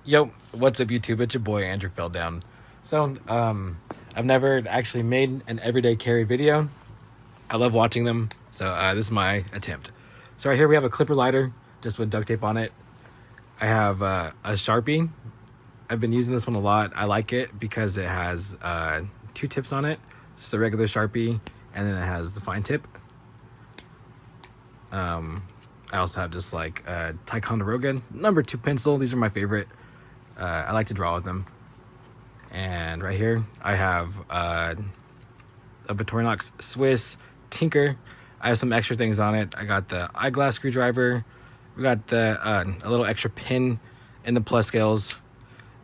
Yo, what's up YouTube? It's your boy Andrew fell down. So, I've never actually made an everyday carry video. I love watching them, so this is my attempt. So right here we have a clipper lighter, just with duct tape on it. I have a Sharpie. I've been using this one a lot. I like it because it has two tips on it. Just a regular Sharpie, and then it has the fine tip. I also have just like a Ticonderoga #2 pencil. These are my favorite. I like to draw with them. And right here I have a Victorinox Swiss Tinker. I have some extra things on it. I got the eyeglass screwdriver. We got the a little extra pin in the plus scales.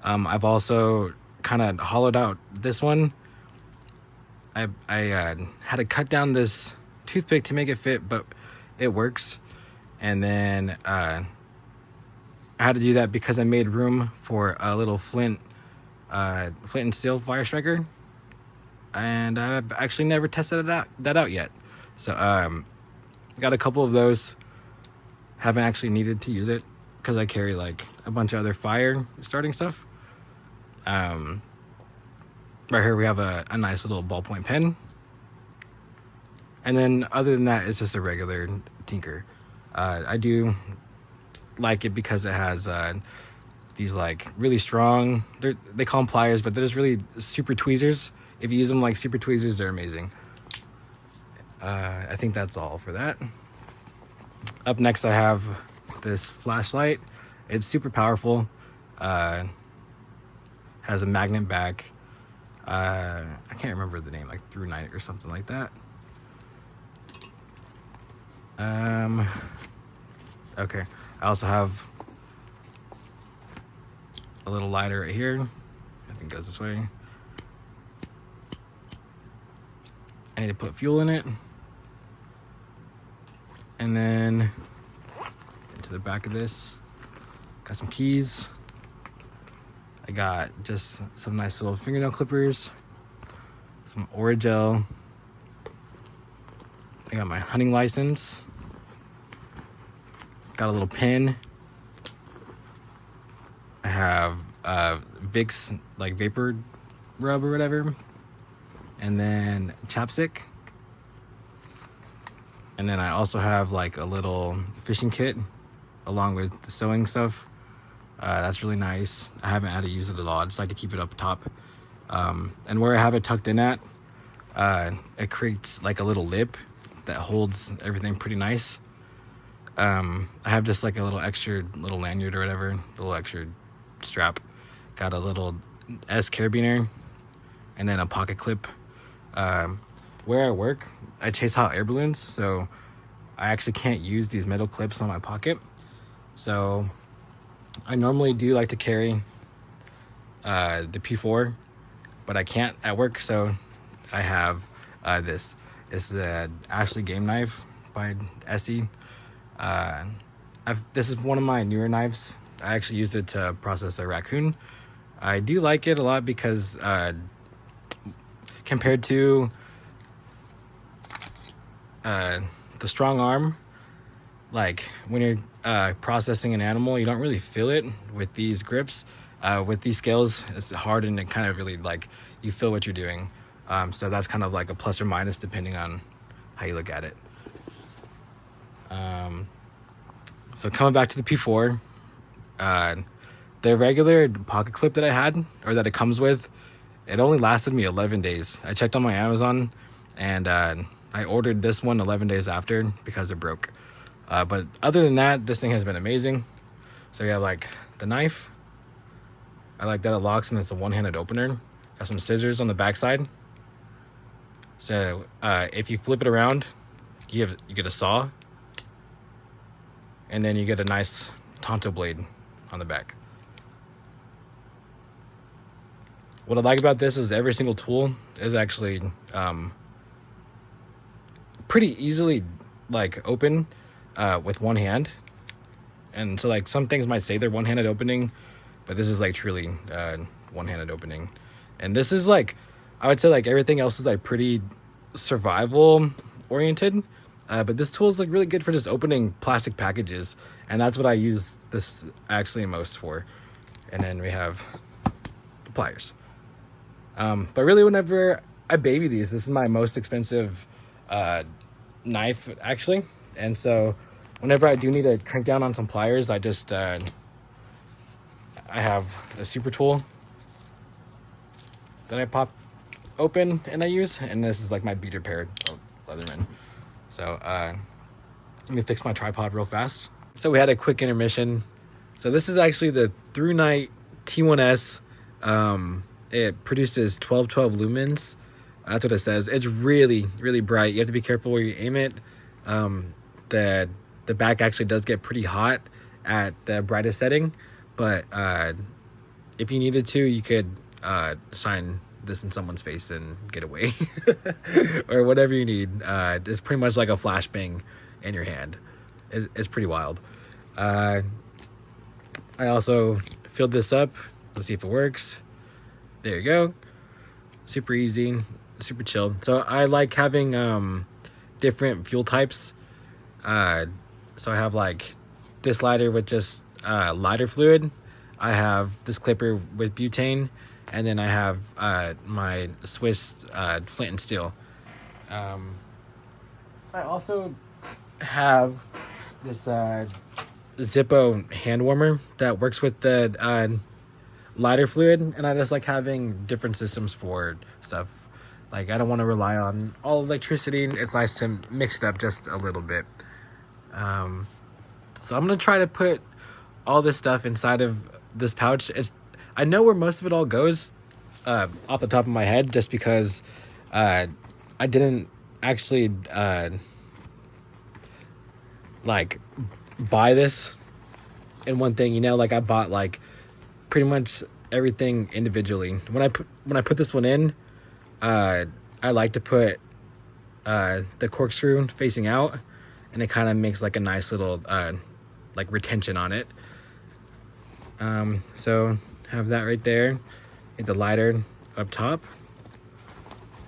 I've also kind of hollowed out this one. I had to cut down this toothpick to make it fit, but it works. And then I had to do that because I made room for a little flint and steel fire striker, and I've actually never tested that out yet. So got a couple of those. Haven't actually needed to use it because I carry like a bunch of other fire starting stuff. Right here we have a nice little ballpoint pen, and then other than that, it's just a regular Tinker. I do like it because it has these like really strong, they call them pliers, but they're just really super tweezers. If you use them like super tweezers, they're amazing. I think that's all for that. Up next I have this flashlight. It's super powerful. Has a magnet back. I can't remember the name, like Through Night or something like that. Okay, I also have a little lighter right here. I think it goes this way. I need to put fuel in it. And then into the back of this, got some keys. I got just some nice little fingernail clippers, some Orajel. I got my hunting license. Got a little pin. I have Vicks like vapor rub or whatever, and then chapstick. And then I also have like a little fishing kit along with the sewing stuff. That's really nice. I haven't had to use it at all. I just like to keep it up top. And where I have it tucked in at, it creates like a little lip that holds everything pretty nice. I have just like a little extra little lanyard or whatever, a little extra strap. Got a little S carabiner and then a pocket clip. Where I work, I chase hot air balloons, so I actually can't use these metal clips on my pocket. So I normally do like to carry the P4, but I can't at work, so I have this. It's the Ashley game knife by Essie. This is one of my newer knives. I actually used it to process a raccoon. I do like it a lot because compared to the strong arm, like when you're processing an animal, you don't really feel it with these grips. With these scales, it's hard and it kind of really like you feel what you're doing. So that's kind of like a plus or minus depending on how you look at it. So coming back to the P4, the regular pocket clip that I had, or that it comes with, it only lasted me 11 days. I checked on my Amazon, and I ordered this one 11 days after because it broke. But other than that, this thing has been amazing. So you have like the knife. I like that it locks and it's a one-handed opener. Got some scissors on the backside. So if you flip it around, you get a saw. And then you get a nice Tonto blade on the back. What I like about this is every single tool is actually pretty easily like open with one hand. And so like some things might say they're one-handed opening, but this is like truly one-handed opening. And this is like, I would say like everything else is like pretty survival oriented. But this tool is like really good for just opening plastic packages, and that's what I use this actually most for. And then we have the pliers. But really, whenever I baby these, this is my most expensive knife, actually. And so whenever I do need to crank down on some pliers, I just I have a super tool that I pop open and I use, and this is like my beater paired Leatherman. So let me fix my tripod real fast. So we had a quick intermission. So this is actually the Through Night T1S. It produces 1212 lumens. That's what it says. It's really, really bright. You have to be careful where you aim it. The back actually does get pretty hot at the brightest setting, but if you needed to, you could shine this in someone's face and get away or whatever you need. It's pretty much like a flashbang in your hand. It's pretty wild. I also filled this up. Let's see if it works. There you go. Super easy, super chilled. So I like having different fuel types. So I have like this lighter with just lighter fluid. I have this clipper with butane, and then I have my Swiss flint and steel. I also have this Zippo hand warmer that works with the lighter fluid, and I just like having different systems for stuff. Like, I don't want to rely on all electricity. It's nice to mix it up just a little bit. So I'm gonna try to put all this stuff inside of this pouch. I know where most of it all goes off the top of my head, just because I didn't actually like buy this in one thing, you know. Like, I bought like pretty much everything individually. When I put this one in, I like to put the corkscrew facing out, and it kind of makes like a nice little like retention on it. So have that right there. Get the lighter up top,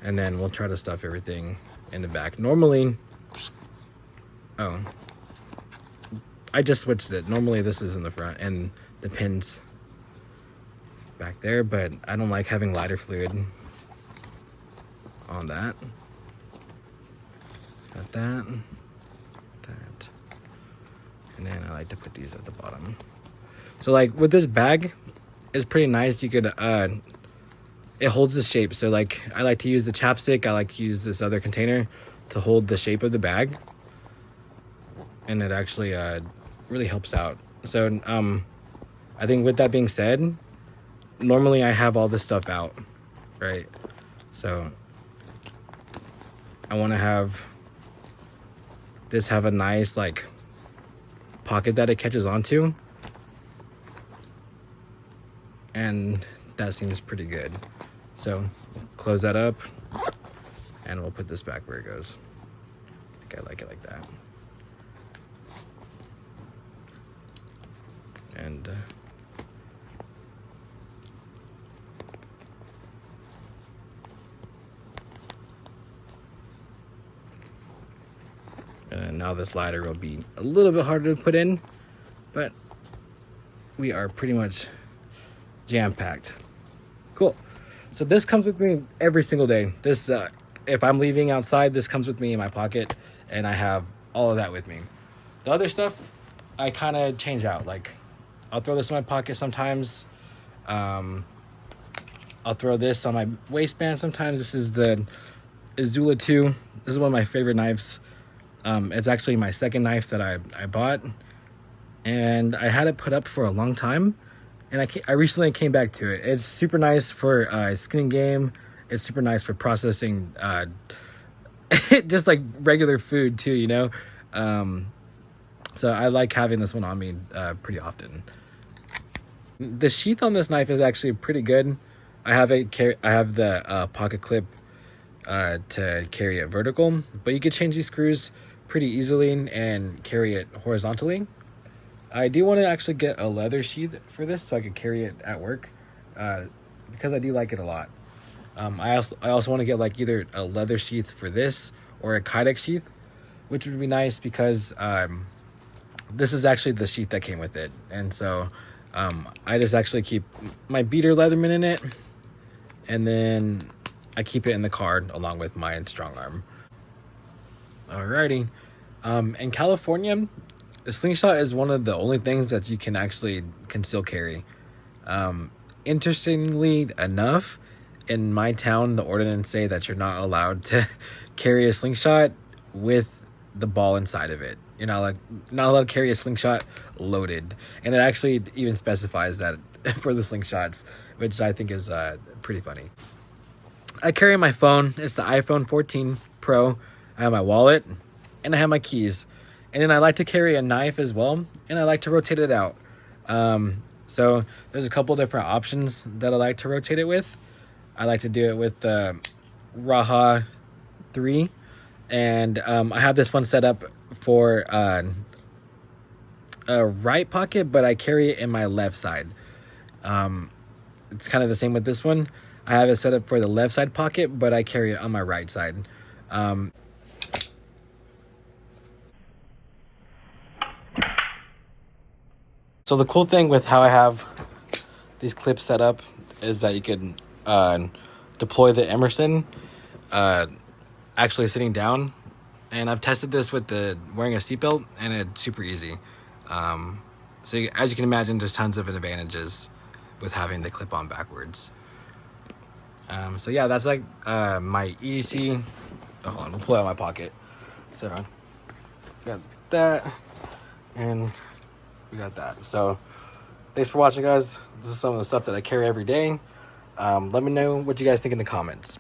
and then we'll try to stuff everything in the back. Normally, I just switched it. Normally this is in the front and the pins back there, but I don't like having lighter fluid on that. Got that, and then I like to put these at the bottom. So like with this bag, it's pretty nice. You could it holds the shape. So like, I like to use the chapstick. I like to use this other container to hold the shape of the bag, and it actually really helps out. So I think with that being said, normally I have all this stuff out, right? So I want to have this have a nice like pocket that it catches onto, and that seems pretty good. So close that up, and we'll put this back where it goes. I think I like it like that. And now this lighter will be a little bit harder to put in, but we are pretty much jam-packed. Cool. So this comes with me every single day. This if I'm leaving outside, this comes with me in my pocket, and I have all of that with me. The other stuff I kind of change out. Like, I'll throw this in my pocket sometimes. I'll throw this on my waistband sometimes. This is the Azula 2. This is one of my favorite knives. It's actually my second knife that I bought, and I had it put up for a long time, and I recently came back to it. It's super nice for skinning game. It's super nice for processing just like regular food too, you know. So I like having this one on me pretty often. The sheath on this knife is actually pretty good. I have the pocket clip to carry it vertical, but you could change these screws pretty easily and carry it horizontally. I do want to actually get a leather sheath for this so I could carry it at work, because I do like it a lot. I also want to get like either a leather sheath for this or a Kydex sheath, which would be nice because this is actually the sheath that came with it, and so I just actually keep my beater Leatherman in it, and then I keep it in the car along with my strong arm. Alrighty. In California, the Slingshot is one of the only things that you can still carry. Interestingly enough, in my town, the ordinance say that you're not allowed to carry a Slingshot with the ball inside of it. You're not allowed to carry a Slingshot loaded, and it actually even specifies that for the Slingshots, which I think is pretty funny. I carry my phone. It's the iPhone 14 Pro. I have my wallet, and I have my keys, and then I like to carry a knife as well, and I like to rotate it out. So there's a couple different options that I like to rotate it with. I like to do it with the Raha 3, and I have this one set up for a right pocket, but I carry it in my left side. It's kind of the same with this one. I have it set up for the left side pocket, but I carry it on my right side. So the cool thing with how I have these clips set up is that you can deploy the Emerson actually sitting down, and I've tested this with wearing a seatbelt, and it's super easy. So as you can imagine, there's tons of advantages with having the clip on backwards. So yeah, that's like my EDC. Oh, hold on, we'll pull it out of my pocket. So got that, and we got that. So thanks for watching, guys. This is some of the stuff that I carry every day. Let me know what you guys think in the comments.